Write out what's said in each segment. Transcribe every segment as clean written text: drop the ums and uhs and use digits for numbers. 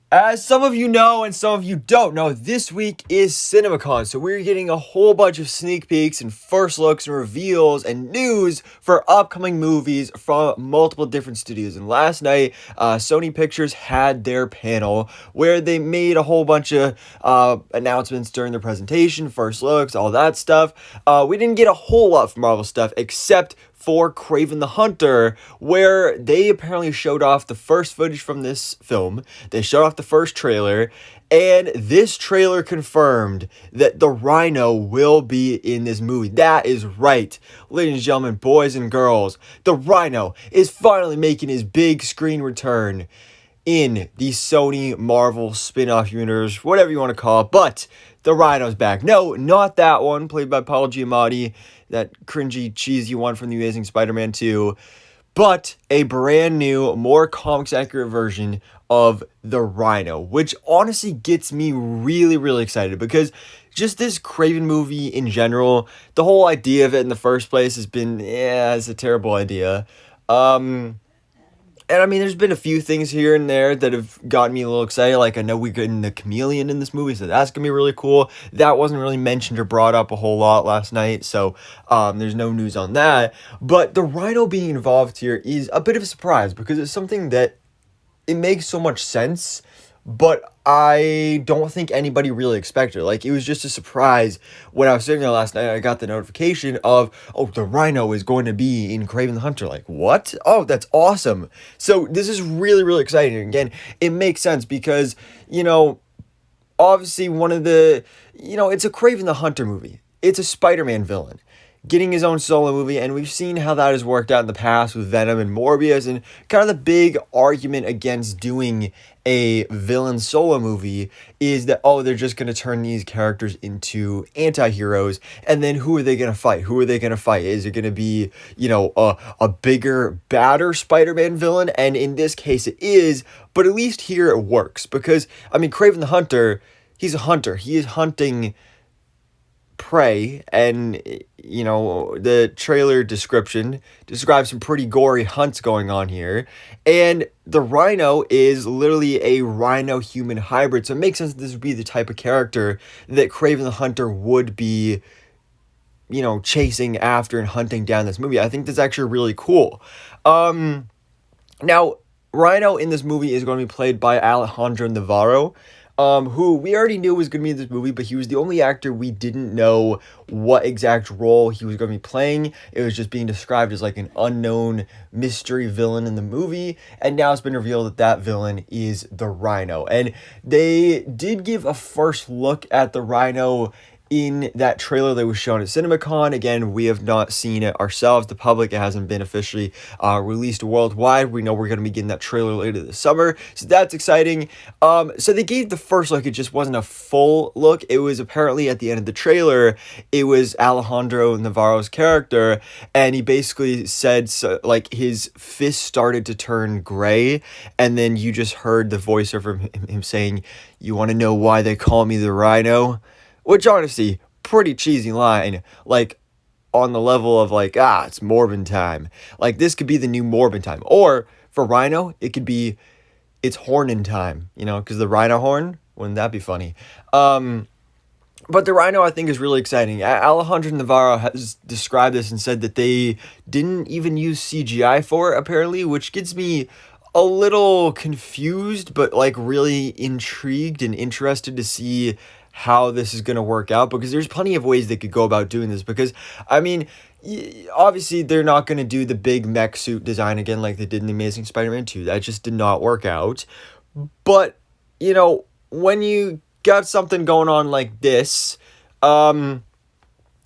As some of you know and some of you don't know, this week is CinemaCon, so we're getting a whole bunch of sneak peeks and first looks and reveals and news for upcoming movies from multiple different studios. And last night, Sony Pictures had their panel where they made a whole bunch of announcements during the presentation, first looks, all that stuff. We didn't get a whole lot from Marvel stuff except for Kraven the Hunter, where they apparently showed off the first footage from this film. They showed off the first trailer, and this trailer confirmed that the Rhino will be in this movie. That is right, ladies and gentlemen, boys and girls. The Rhino is finally making his big screen return in the Sony Marvel spin-off universe, whatever you want to call it, but the Rhino's back. No, not that one, played by Paul Giamatti, that cringy, cheesy one from The Amazing Spider-Man 2, but a brand new, more comics-accurate version of the Rhino, which honestly gets me really, really excited because just this Kraven movie in general, the whole idea of it in the first place has been, it's a terrible idea. And I mean, there's been a few things here and there that have gotten me a little excited. Like, I know we're getting the chameleon in this movie, so that's going to be really cool. That wasn't really mentioned or brought up a whole lot last night, so there's no news on that. But the Rhino being involved here is a bit of a surprise because it's something that it makes so much sense, but I don't think anybody really expected it. Like, it was just a surprise when I was sitting there last night. I got the notification of, oh, the Rhino is going to be in Kraven the Hunter. Like, what? Oh, that's awesome. So this is really, really exciting. Again, it makes sense because, obviously one of the, it's a Kraven the Hunter movie. It's a Spider-Man villain getting his own solo movie, and we've seen how that has worked out in the past with Venom and Morbius, and kind of the big argument against doing a villain solo movie is that, oh, they're just going to turn these characters into anti-heroes, and then who are they going to fight? Who are they going to fight? Is it going to be, a bigger, badder Spider-Man villain? And in this case, it is, but at least here it works, because, I mean, Kraven the Hunter, he's a hunter. He is hunting prey, and the trailer description describes some pretty gory hunts going on here, and the Rhino is literally a rhino human hybrid, so it makes sense that this would be the type of character that Kraven the Hunter would be chasing after and hunting down this movie. I think that's actually really cool. Now Rhino in this movie is going to be played by Alejandro Navarro, who we already knew was going to be in this movie, but he was the only actor we didn't know what exact role he was going to be playing. It was just being described as like an unknown mystery villain in the movie, and now it's been revealed that that villain is the Rhino. And they did give a first look at the Rhino in that trailer that was shown at CinemaCon. Again, we have not seen it ourselves, the public. It hasn't been officially released worldwide. We know we're going to be getting that trailer later this summer, so that's exciting. So they gave the first look. It just wasn't a full look. It was apparently at the end of the trailer, it was Alejandro Navarro's character, and he basically said, so, like, his fist started to turn gray, and then you just heard the voiceover from him saying, "You want to know why they call me the Rhino?" Which, honestly, pretty cheesy line, like, on the level of, like, it's Morbin time. Like, this could be the new Morbin time. Or, for Rhino, it could be, it's Hornin time, because the Rhino horn, wouldn't that be funny? But the Rhino, I think, is really exciting. Alejandro Navarro has described this and said that they didn't even use CGI for it, apparently, which gets me a little confused, but, like, really intrigued and interested to see how this is going to work out, because there's plenty of ways they could go about doing this, because, I mean, obviously they're not going to do the big mech suit design again like they did in The Amazing Spider-Man 2. That just did not work out. But, when you got something going on like this, I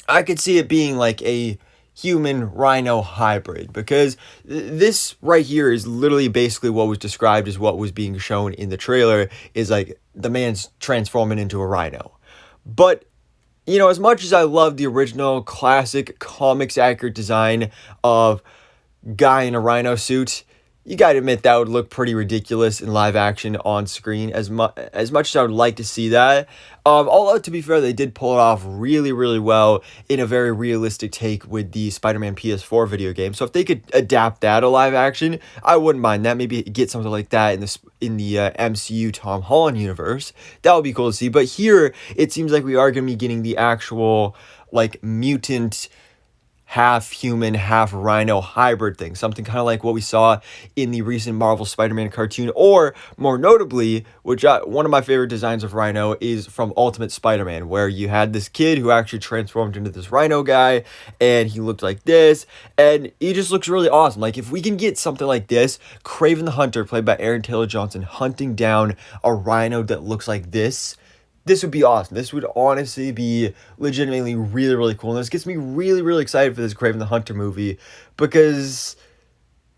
could see it being like a human rhino hybrid, because this right here is literally basically what was described as what was being shown in the trailer, is like the man's transforming into a rhino. But as much as I love the original classic comics accurate design of guy in a rhino suit, You gotta admit that would look pretty ridiculous in live action on screen. As much as I would like to see that, although to be fair, they did pull it off really, really well in a very realistic take with the Spider-Man PS4 video game. So if they could adapt that to live action, I wouldn't mind that. Maybe get something like that in the MCU Tom Holland universe. That would be cool to see. But here, it seems like we are gonna be getting the actual like mutant, half human, half rhino hybrid thing. Something kind of like what we saw in the recent Marvel Spider-Man cartoon, or more notably, one of my favorite designs of Rhino is from Ultimate Spider-Man, where you had this kid who actually transformed into this Rhino guy, and he looked like this, and he just looks really awesome. Like, if we can get something like this, Kraven the Hunter, played by Aaron Taylor Johnson, hunting down a Rhino that looks like this would be awesome. This would honestly be legitimately really, really cool. And this gets me really, really excited for this Kraven the Hunter movie because,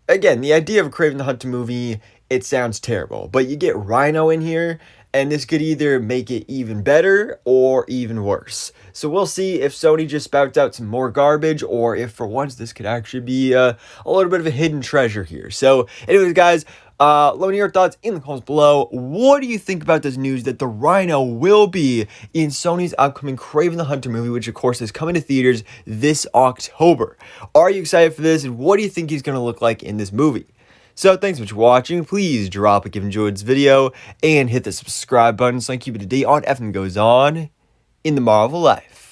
again, the idea of a Kraven the Hunter movie, it sounds terrible. But you get Rhino in here, and this could either make it even better or even worse. So we'll see if Sony just spouts out some more garbage, or if for once this could actually be a little bit of a hidden treasure here. So anyways, guys, let me know your thoughts in the comments below. What do you think about this news that the Rhino will be in Sony's upcoming Kraven the Hunter movie, which of course is coming to theaters this October? Are you excited for this, and what do you think he's going to look like in this movie? So thanks so much for watching. Please drop a like if you enjoyed this video and hit the subscribe button so I can keep you up to date on everything that goes on in the Marvel life.